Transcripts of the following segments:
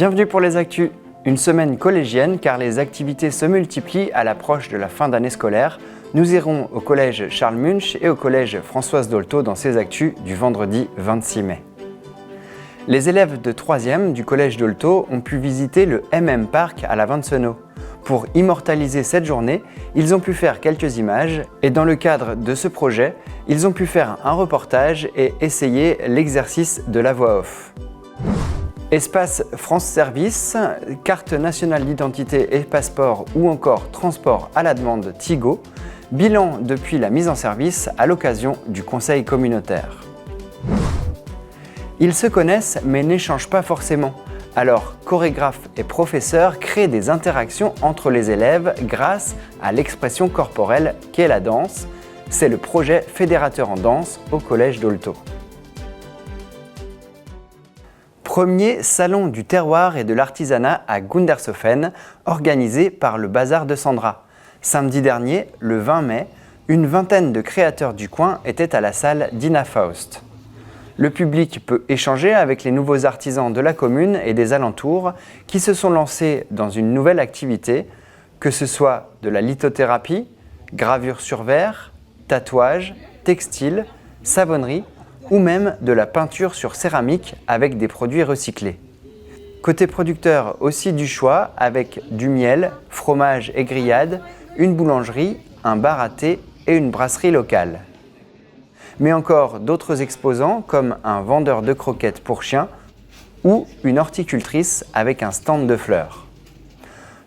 Bienvenue pour les actus. Une semaine collégienne car les activités se multiplient à l'approche de la fin d'année scolaire. Nous irons au collège Charles Munch et au collège Françoise Dolto dans ces actus du vendredi 26 mai. Les élèves de 3e du collège Dolto ont pu visiter le MM Park à la Vincenot. Pour immortaliser cette journée, ils ont pu faire quelques images et dans le cadre de ce projet, ils ont pu faire un reportage et essayer l'exercice de la voix off. Espace France Service, carte nationale d'identité et passeport ou encore transport à la demande Tigo, bilan depuis la mise en service à l'occasion du conseil communautaire. Ils se connaissent mais n'échangent pas forcément. Alors, chorégraphes et professeurs créent des interactions entre les élèves grâce à l'expression corporelle qu'est la danse. C'est le projet Fédérateur en danse au collège Dolto. Premier salon du terroir et de l'artisanat à Gundershofen, organisé par le Bazar de Sandra. Samedi dernier, le 20 mai, une vingtaine de créateurs du coin étaient à la salle d'Ina Faust. Le public peut échanger avec les nouveaux artisans de la commune et des alentours qui se sont lancés dans une nouvelle activité, que ce soit de la lithothérapie, gravure sur verre, tatouage, textile, savonnerie ou même de la peinture sur céramique avec des produits recyclés. Côté producteur aussi du choix avec du miel, fromage et grillades, une boulangerie, un bar à thé et une brasserie locale. Mais encore d'autres exposants comme un vendeur de croquettes pour chiens ou une horticultrice avec un stand de fleurs.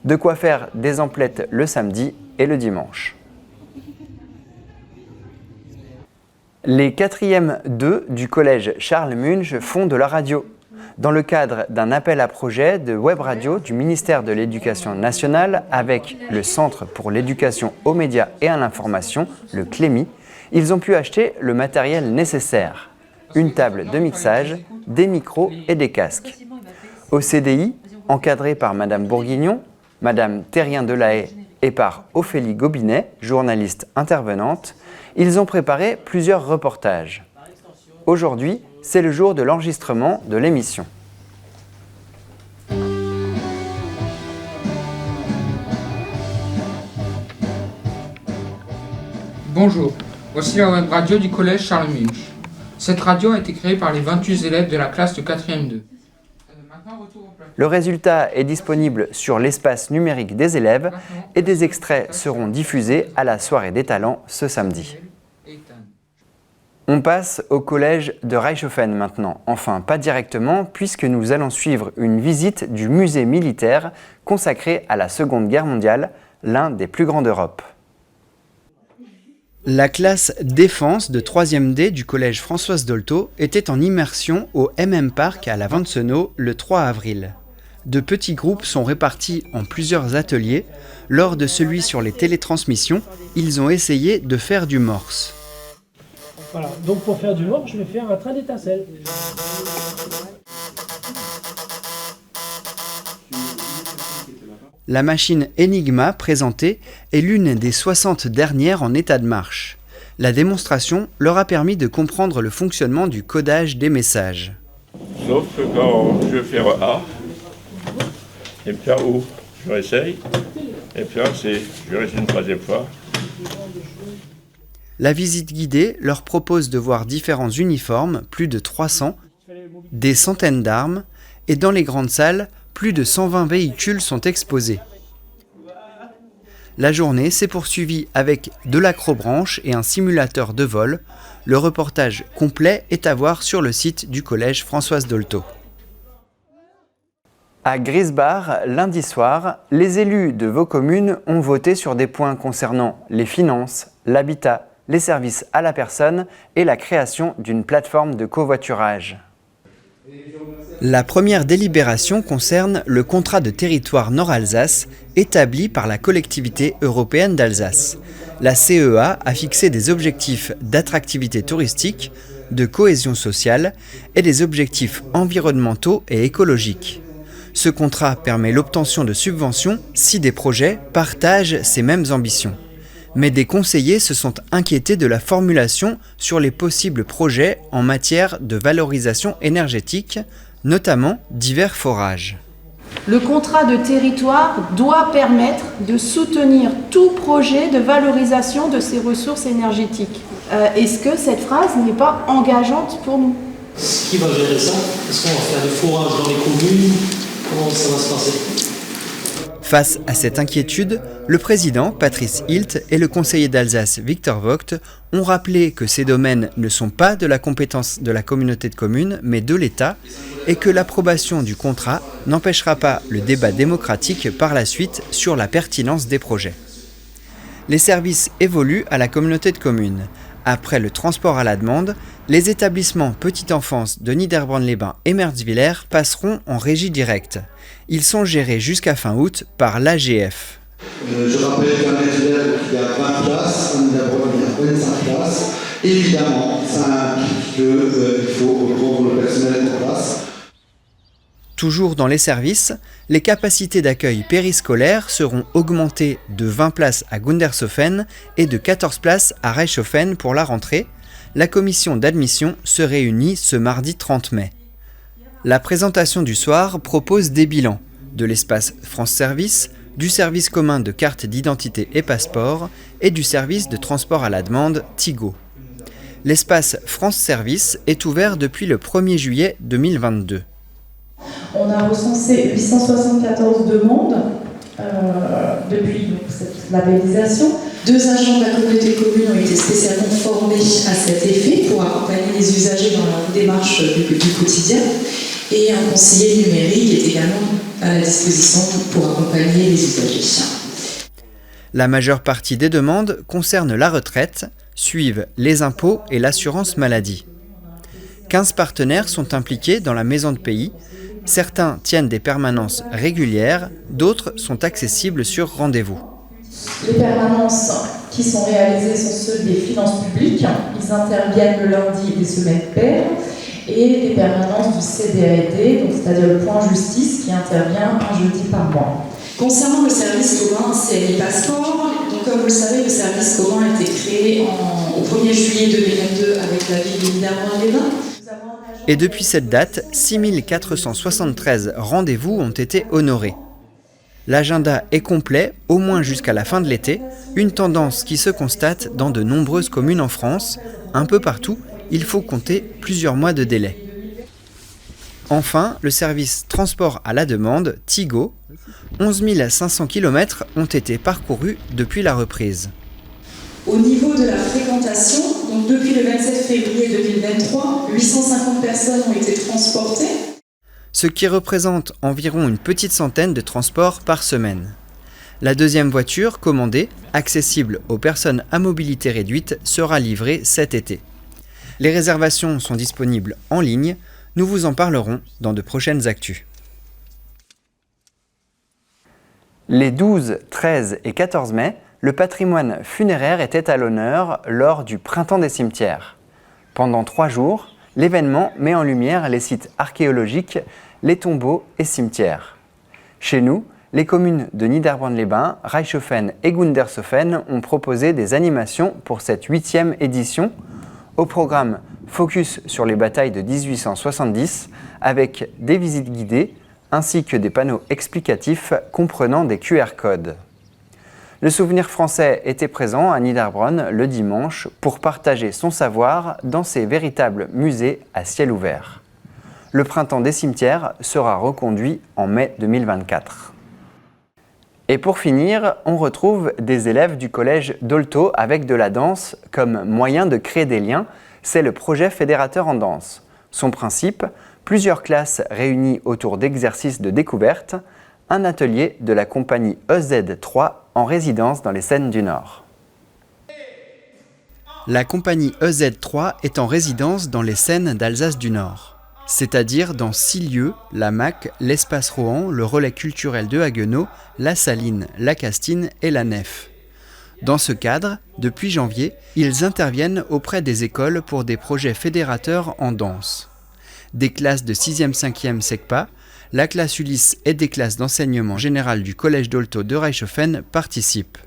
De quoi faire des emplettes le samedi et le dimanche. Les 4e 2 du collège Charles Munch font de la radio. Dans le cadre d'un appel à projet de web radio du ministère de l'Éducation nationale avec le Centre pour l'éducation aux médias et à l'information, le CLEMI, ils ont pu acheter le matériel nécessaire. Une table de mixage, des micros et des casques. Au CDI, encadré par Madame Bourguignon, Madame Terrien-Delahaye et par Ophélie Gobinet, journaliste intervenante, ils ont préparé plusieurs reportages. Aujourd'hui, c'est le jour de l'enregistrement de l'émission. Bonjour, voici la web radio du collège Charles Munch. Cette radio a été créée par les 28 élèves de la classe de 4e 2. Le résultat est disponible sur l'espace numérique des élèves et des extraits seront diffusés à la soirée des talents ce samedi. On passe au collège de Reichshofen maintenant. Enfin, pas directement puisque nous allons suivre une visite du musée militaire consacré à la Seconde Guerre mondiale, l'un des plus grands d'Europe. La classe défense de 3e D du collège Françoise Dolto était en immersion au MM Park à la Vincenot le 3 avril. De petits groupes sont répartis en plusieurs ateliers. Lors de celui sur les télétransmissions, ils ont essayé de faire du morse. Voilà, donc pour faire du morse, je vais faire un train d'étincelles. La machine Enigma présentée est l'une des 60 dernières en état de marche. La démonstration leur a permis de comprendre le fonctionnement du codage des messages. Sauf que quand je vais faire A, et puis là où je réessaye, et puis là je réessaye une 3e fois. La visite guidée leur propose de voir différents uniformes, plus de 300, des centaines d'armes, et dans les grandes salles, plus de 120 véhicules sont exposés. La journée s'est poursuivie avec de l'acrobranche et un simulateur de vol. Le reportage complet est à voir sur le site du collège Françoise Dolto. À Grisbach, lundi soir, les élus de vos communes ont voté sur des points concernant les finances, l'habitat, les services à la personne et la création d'une plateforme de covoiturage. La première délibération concerne le contrat de territoire Nord-Alsace établi par la collectivité européenne d'Alsace. La CEA a fixé des objectifs d'attractivité touristique, de cohésion sociale et des objectifs environnementaux et écologiques. Ce contrat permet l'obtention de subventions si des projets partagent ces mêmes ambitions. Mais des conseillers se sont inquiétés de la formulation sur les possibles projets en matière de valorisation énergétique, notamment divers forages. Le contrat de territoire doit permettre de soutenir tout projet de valorisation de ces ressources énergétiques. Est-ce que cette phrase n'est pas engageante pour nous ? Qui va gérer ça ? Est-ce qu'on va faire des forages dans les communes ? Comment ça va se passer ? Face à cette inquiétude, le président Patrice Hilt et le conseiller d'Alsace Victor Vogt ont rappelé que ces domaines ne sont pas de la compétence de la communauté de communes, mais de l'État, et que l'approbation du contrat n'empêchera pas le débat démocratique par la suite sur la pertinence des projets. Les services évoluent à la communauté de communes. Après le transport à la demande, les établissements petite enfance de Niederbronn-les-Bains et Merzwiller passeront en régie directe. Ils sont gérés jusqu'à fin août par l'AGF. Je rappelle qu'à Merzwiller, il y a 20 places, à Niederbronn, il y a 25 places. Évidemment, ça implique qu'il faut reprendre le personnel en place. Toujours dans les services, les capacités d'accueil périscolaire seront augmentées de 20 places à Gundershofen et de 14 places à Reichshofen pour la rentrée. La commission d'admission se réunit ce mardi 30 mai. La présentation du soir propose des bilans de l'espace France Service, du service commun de carte d'identité et passeport et du service de transport à la demande Tigo. L'espace France Service est ouvert depuis le 1er juillet 2022. On a recensé 874 demandes depuis cette labellisation. 2 agents de la communauté de communes ont été spécialement formés à cet effet pour accompagner les usagers dans leur démarche du quotidien. Et un conseiller numérique est également à la disposition pour accompagner les usagers. La majeure partie des demandes concernent la retraite, suivent les impôts et l'assurance maladie. 15 partenaires sont impliqués dans la maison de pays. Certains tiennent des permanences régulières, d'autres sont accessibles sur rendez-vous. Les permanences qui sont réalisées sont ceux des finances publiques. Ils interviennent le lundi et les semaines paires. Et les permanences du CDAED, c'est-à-dire le point justice, qui intervient un jeudi par mois. Concernant le service commun CNI Passeport, donc comme vous le savez, le service commun a été créé au 1er juillet 2022 avec la ville de Niederbronn-les-Bains. Et depuis cette date, 6473 rendez-vous ont été honorés. L'agenda est complet, au moins jusqu'à la fin de l'été, une tendance qui se constate dans de nombreuses communes en France. Un peu partout, il faut compter plusieurs mois de délai. Enfin, le service transport à la demande, Tigo, 11 500 km ont été parcourus depuis la reprise. Au niveau de la fréquentation, donc depuis le 27 février 2023, 850 personnes ont été transportées. Ce qui représente environ une petite centaine de transports par semaine. La deuxième voiture, commandée, accessible aux personnes à mobilité réduite, sera livrée cet été. Les réservations sont disponibles en ligne. Nous vous en parlerons dans de prochaines actus. Les 12, 13 et 14 mai, le patrimoine funéraire était à l'honneur lors du Printemps des cimetières. Pendant 3 jours, l'événement met en lumière les sites archéologiques, les tombeaux et cimetières. Chez nous, les communes de Niederbronn-les-Bains, Reichshofen et Gundershofen ont proposé des animations pour cette 8e édition. Au programme, focus sur les batailles de 1870 avec des visites guidées ainsi que des panneaux explicatifs comprenant des QR codes. Le Souvenir français était présent à Niederbronn le dimanche pour partager son savoir dans ces véritables musées à ciel ouvert. Le Printemps des cimetières sera reconduit en mai 2024. Et pour finir, on retrouve des élèves du collège Dolto avec de la danse comme moyen de créer des liens. C'est le projet fédérateur en danse. Son principe, plusieurs classes réunies autour d'exercices de découverte, un atelier de la compagnie EZ3 en résidence dans les Cènes du Nord. La compagnie EZ3 est en résidence dans les Cènes d'Alsace du Nord. C'est-à-dire dans 6 lieux, la MAC, l'Espace Rohan, le Relais culturel de Haguenau, la Saline, la Castine et la Nef. Dans ce cadre, depuis janvier, ils interviennent auprès des écoles pour des projets fédérateurs en danse. Des classes de 6e, 5e SECPA, la classe Ulysse et des classes d'enseignement général du collège Dolto de Reichshofen participent.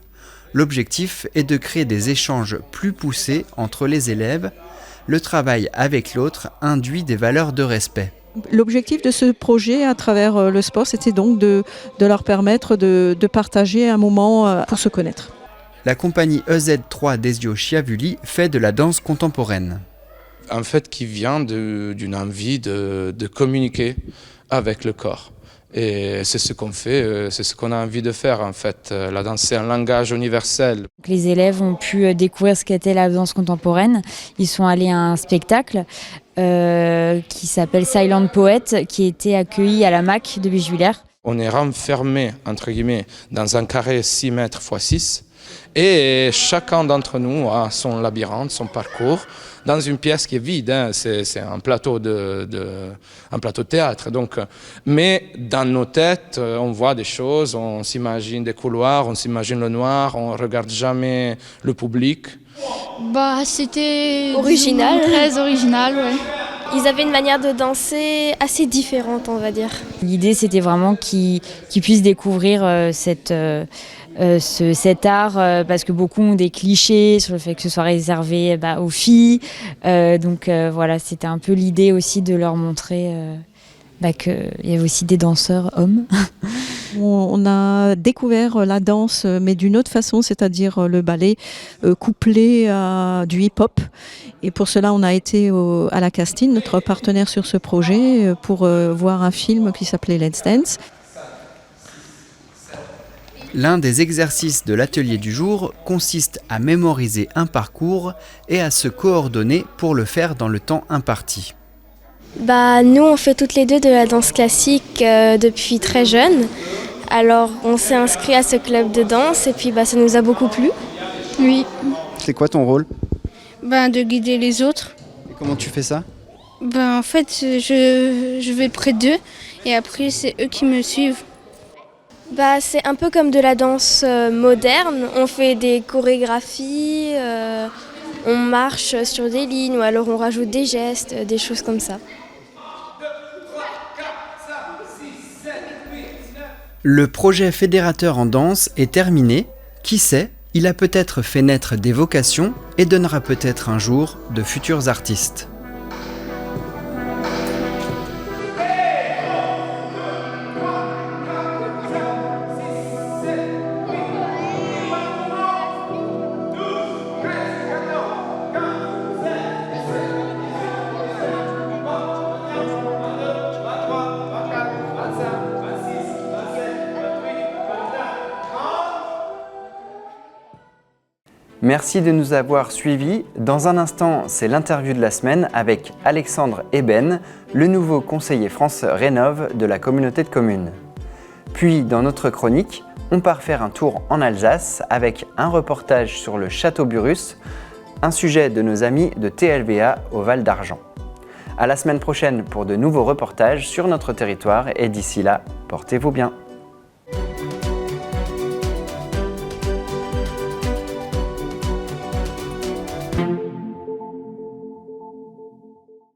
L'objectif est de créer des échanges plus poussés entre les élèves. Le travail avec l'autre induit des valeurs de respect. L'objectif de ce projet à travers le sport, c'était donc de leur permettre de partager un moment pour se connaître. La compagnie EZ3 d'Ezio Schiavulli fait de la danse contemporaine. En fait, qui vient d'une envie de communiquer avec le corps. Et c'est ce qu'on fait, c'est ce qu'on a envie de faire en fait. La danse, c'est un langage universel. Les élèves ont pu découvrir ce qu'était la danse contemporaine. Ils sont allés à un spectacle qui s'appelle Silent Poet, qui était accueilli à la MAC de Bichevillers. On est renfermé, entre guillemets, dans un carré 6 mètres x 6. Et chacun d'entre nous a son labyrinthe, son parcours, dans une pièce qui est vide. Hein. C'est un plateau de théâtre. Donc, mais dans nos têtes, on voit des choses, on s'imagine des couloirs, on s'imagine le noir, on ne regarde jamais le public. C'était original. Très original, ouais. Ils avaient une manière de danser assez différente, on va dire. L'idée, c'était vraiment qu'ils puissent découvrir cet art, parce que beaucoup ont des clichés sur le fait que ce soit réservé aux filles. Donc voilà, c'était un peu l'idée aussi de leur montrer qu'il y avait aussi des danseurs hommes. On a découvert la danse, mais d'une autre façon, c'est-à-dire le ballet couplé à du hip-hop. Et pour cela, on a été à la Castine, notre partenaire sur ce projet, pour voir un film qui s'appelait Let's Dance. L'un des exercices de l'atelier du jour consiste à mémoriser un parcours et à se coordonner pour le faire dans le temps imparti. Nous, on fait toutes les deux de la danse classique depuis très jeune. Alors, on s'est inscrit à ce club de danse et puis ça nous a beaucoup plu. Oui. C'est quoi ton rôle ? De guider les autres. Et comment tu fais ça ? En fait, je vais près d'eux et après, c'est eux qui me suivent. C'est un peu comme de la danse moderne. On fait des chorégraphies, on marche sur des lignes ou alors on rajoute des gestes, des choses comme ça. Le projet fédérateur en danse est terminé. Qui sait, il a peut-être fait naître des vocations et donnera peut-être un jour de futurs artistes. Merci de nous avoir suivis. Dans un instant, c'est l'interview de la semaine avec Alexandre Eben, le nouveau conseiller France Rénov' de la communauté de communes. Puis, dans notre chronique, on part faire un tour en Alsace avec un reportage sur le château Burrus, un sujet de nos amis de TLVA au Val d'Argent. À la semaine prochaine pour de nouveaux reportages sur notre territoire et d'ici là, portez-vous bien.